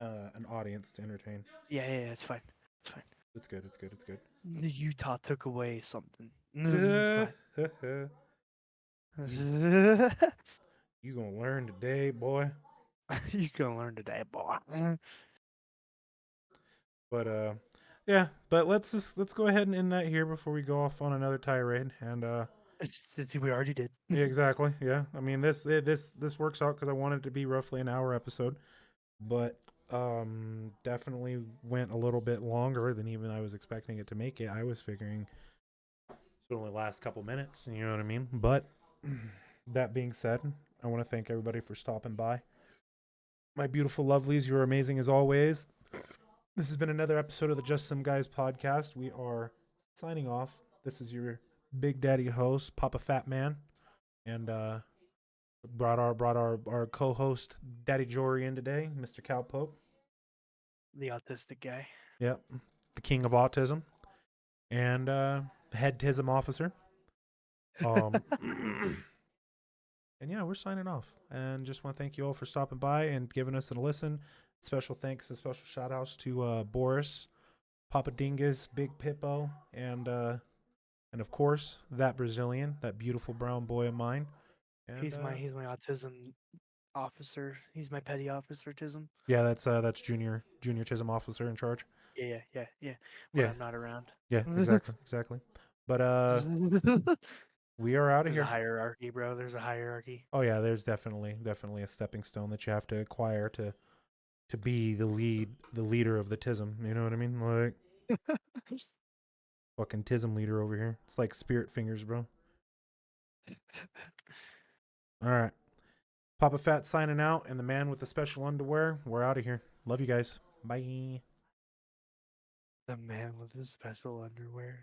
an audience to entertain.
Yeah, it's fine. It's fine.
It's good.
Utah took away something.
You
Fine.
gonna learn today, boy.
You can learn today, boy.
But yeah. But let's go ahead and end that here before we go off on another tirade. And
We already did.
yeah, exactly. Yeah. I mean this works out because I wanted it to be roughly an hour episode, but definitely went a little bit longer than even I was expecting it to make it. I was figuring it only last couple minutes, you know what I mean? But that being said, I want to thank everybody for stopping by. My beautiful lovelies, you're amazing as always. This has been another episode of the Just Some Guys podcast. We are signing off. This is your Big Daddy host, Papa Fat Man, and brought our co-host Daddy Jory in today, Mr. Cowpoke.
The autistic guy.
Yep, the king of autism, and head tism officer. And yeah, we're signing off. And just want to thank you all for stopping by and giving us a listen. Special thanks and special shout outs to Boris, Papa Dingus, Big Pippo, and of course that Brazilian, that beautiful brown boy of mine. And
He's my autism officer. He's my petty officer, Tism.
yeah, that's junior Tism officer in charge.
Yeah. When
Yeah,
I'm not around.
yeah, exactly. But we are out of
There's a
here.
hierarchy, bro. There's a hierarchy.
Oh yeah, there's definitely a stepping stone that you have to acquire to be the leader of the Tism. You know what I mean? Like fucking Tism leader over here. It's like spirit fingers, bro. All right. Papa Fat signing out, and the man with the special underwear. We're out of here. Love you guys. Bye.
The man with his special underwear.